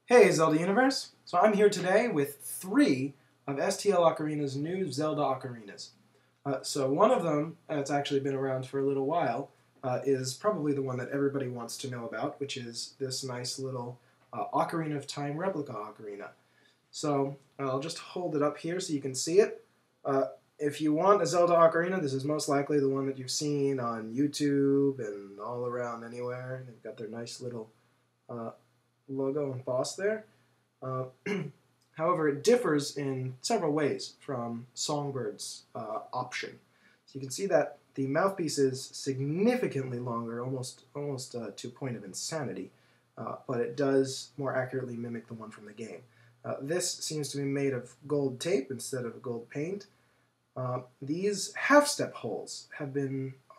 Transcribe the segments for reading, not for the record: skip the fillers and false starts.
Hey, Zelda Universe! So I'm here today with 3 of STLOcarina's new Zelda Ocarinas. So one of them, that's actually been around for a little while, is probably the one that everybody wants to know about, which is this nice little Ocarina of Time replica ocarina. So I'll just hold it up here so you can see it. If you want a Zelda Ocarina, this is most likely the one that you've seen on YouTube and all around anywhere. They've got their nice little logo embossed there. However, it differs in several ways from Songbird's option. So you can see that the mouthpiece is significantly longer, almost to a point of insanity, but it does more accurately mimic the one from the game. This seems to be made of gold tape instead of gold paint. These half-step holes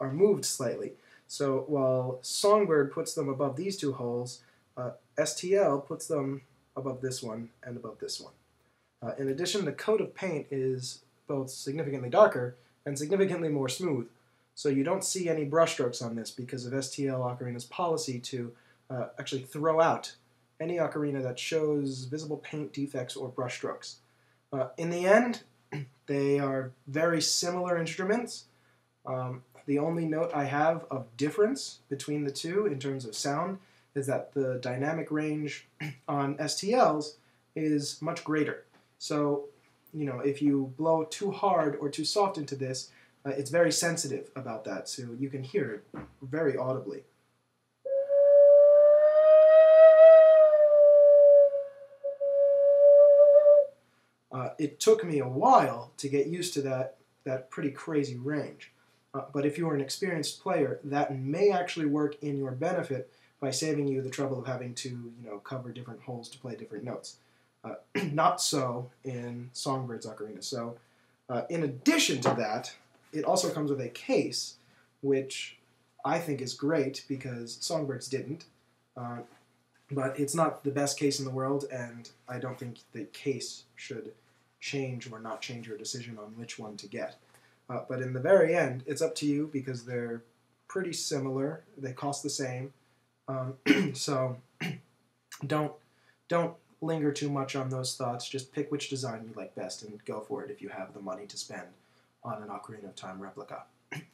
are moved slightly. So while Songbird puts them above these 2 holes, STL puts them above this one and above this one. In addition, the coat of paint is both significantly darker and significantly more smooth, so you don't see any brushstrokes on this because of STLOcarina's policy to actually throw out any ocarina that shows visible paint defects or brushstrokes. In the end, they are very similar instruments. The only note I have of difference between the two in terms of sound is that the dynamic range on STL's is much greater. So, if you blow too hard or too soft into this, it's very sensitive about that, so you can hear it very audibly. It took me a while to get used to that pretty crazy range. But if you're an experienced player, that may actually work in your benefit by saving you the trouble of having to, cover different holes to play different notes. Not so in Songbird's ocarina. So, in addition to that, it also comes with a case, which I think is great because Songbird's didn't. But it's not the best case in the world, and I don't think the case should change or not change your decision on which one to get. But in the very end, it's up to you because they're pretty similar. They cost the same. So don't linger too much on those thoughts. Just pick which design you like best and go for it if you have the money to spend on an Ocarina of Time replica.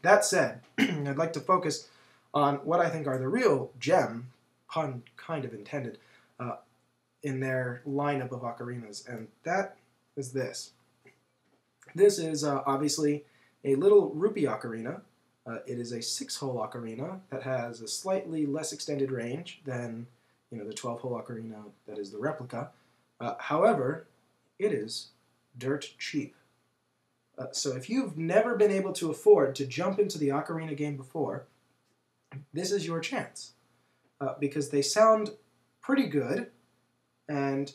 That said, I'd like to focus on what I think are the real gem, pun kind of intended, in their lineup of ocarinas, and that is this. This is obviously a little rupee ocarina. It is a 6-hole ocarina that has a slightly less extended range than the 12-hole ocarina that is the replica. However, it is dirt cheap. So if you've never been able to afford to jump into the ocarina game before, this is your chance. Because they sound pretty good, and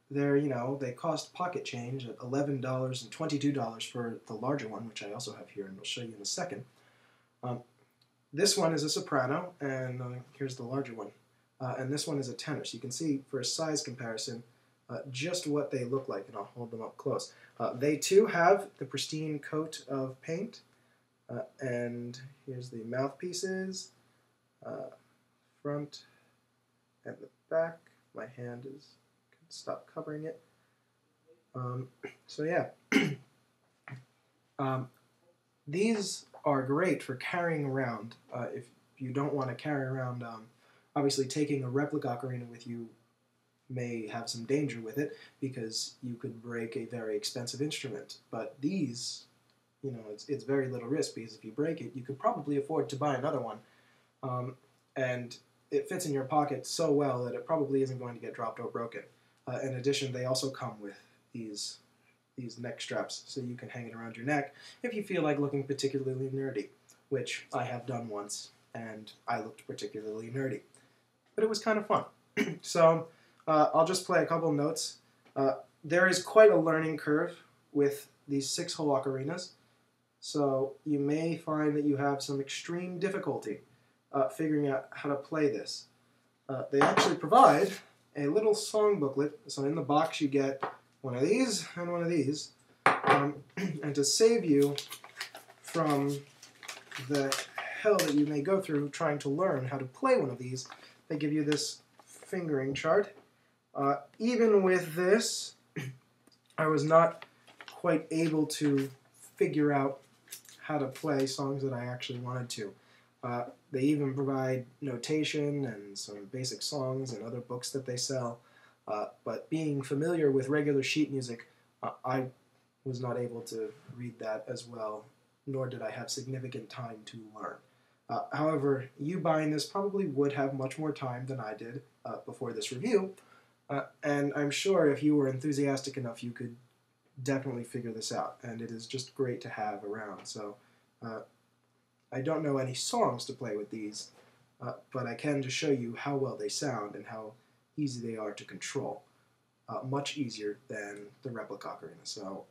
they cost pocket change at $11 and $22 for the larger one, which I also have here and will show you in a second. This one is a soprano, and here's the larger one. And this one is a tenor. So you can see, for a size comparison, just what they look like, and I'll hold them up close. They too have the pristine coat of paint, and here's the mouthpieces, front and the back. My hand can stop covering it. So yeah, these are great for carrying around. If you don't want to carry around, obviously taking a replica ocarina with you may have some danger with it because you could break a very expensive instrument. But these, it's very little risk because if you break it, you could probably afford to buy another one. And it fits in your pocket so well that it probably isn't going to get dropped or broken. In addition, they also come with these neck straps so you can hang it around your neck if you feel like looking particularly nerdy, which I have done once, and I looked particularly nerdy. But it was kind of fun. So I'll just play a couple notes. There is quite a learning curve with these 6-hole ocarinas, so you may find that you have some extreme difficulty figuring out how to play this. They actually provide a little song booklet, so in the box you get one of these and one of these, and to save you from the hell that you may go through trying to learn how to play one of these, they give you this fingering chart, Even with this, I was not quite able to figure out how to play songs that I actually wanted to. They even provide notation and some basic songs and other books that they sell. But being familiar with regular sheet music, I was not able to read that as well, nor did I have significant time to learn. However, you buying this probably would have much more time than I did before this review, and I'm sure if you were enthusiastic enough, you could definitely figure this out, and it is just great to have around. So I don't know any songs to play with these, but I can just show you how well they sound and how easy they are to control. Much easier than the replica ocarina. So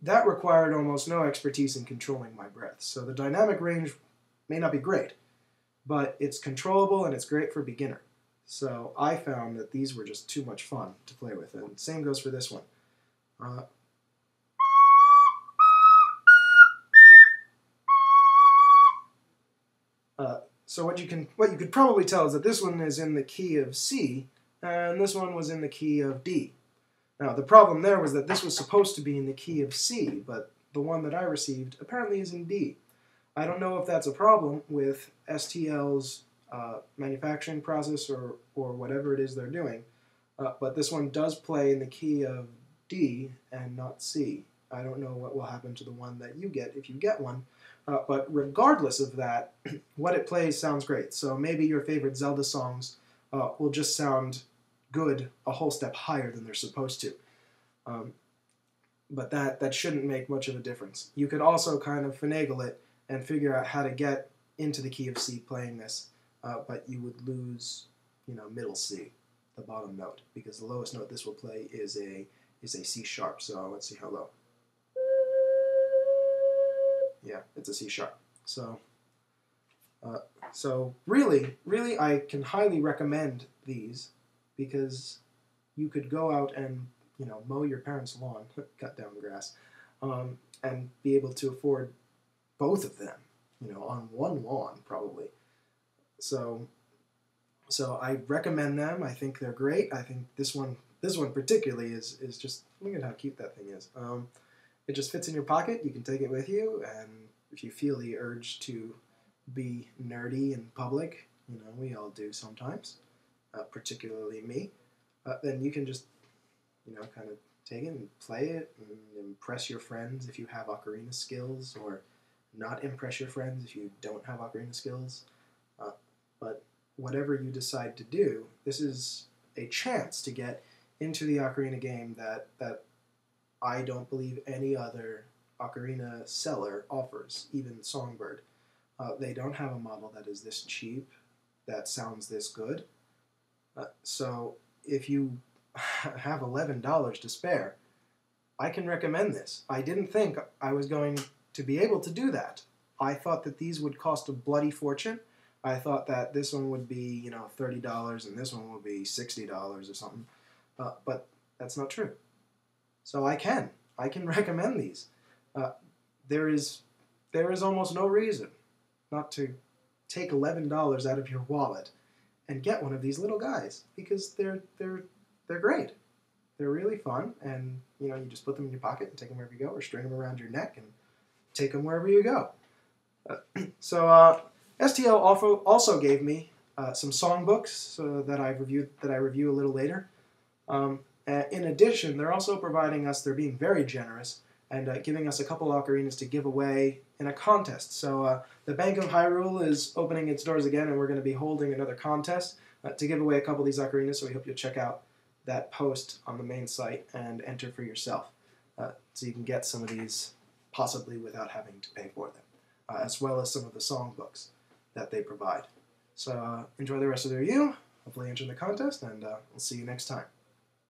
that required almost no expertise in controlling my breath. So the dynamic range may not be great, but it's controllable and it's great for beginner. So I found that these were just too much fun to play with, and same goes for this one. So what you could probably tell is that this one is in the key of C, and this one was in the key of D. Now the problem there was that this was supposed to be in the key of C, but the one that I received apparently is in D. I don't know if that's a problem with STL's manufacturing process or whatever it is they're doing, but this one does play in the key of D and not C. I don't know what will happen to the one that you get if you get one, but regardless of that, what it plays sounds great. So maybe your favorite Zelda songs will just sound good a whole step higher than they're supposed to. But that shouldn't make much of a difference. You could also kind of finagle it and figure out how to get into the key of C playing this, but you would lose, middle C, the bottom note, because the lowest note this will play is a C sharp. So let's see how low. Yeah, it's a C sharp. So really, I can highly recommend these, because you could go out and mow your parents' lawn, cut down grass, and be able to afford both of them, on one lawn probably. So I recommend them. I think they're great. I think this one particularly is just, look at how cute that thing is. It just fits in your pocket. You can take it with you, and if you feel the urge to be nerdy in public, we all do sometimes, particularly me, then you can just, kind of take it and play it and impress your friends if you have ocarina skills, or not impress your friends if you don't have ocarina skills. But whatever you decide to do, this is a chance to get into the ocarina game that I don't believe any other ocarina seller offers, even Songbird. They don't have a model that is this cheap, that sounds this good. So if you have $11 to spare, I can recommend this. I didn't think I was going to be able to do that. I thought that these would cost a bloody fortune. I thought that this one would be, $30 and this one would be $60 or something. But that's not true. So I can recommend these. There is almost no reason not to take $11 out of your wallet and get one of these little guys, because they're great. They're really fun, and you just put them in your pocket and take them wherever you go, or string them around your neck and take them wherever you go. STL also gave me some songbooks that I review a little later. In addition, they're also providing us, they're being very generous, and giving us a couple ocarinas to give away in a contest. So the Bank of Hyrule is opening its doors again, and we're going to be holding another contest to give away a couple of these ocarinas, so we hope you'll check out that post on the main site and enter for yourself, so you can get some of these possibly without having to pay for them, as well as some of the songbooks that they provide. So enjoy the rest of the review, hopefully enter the contest, and we'll see you next time.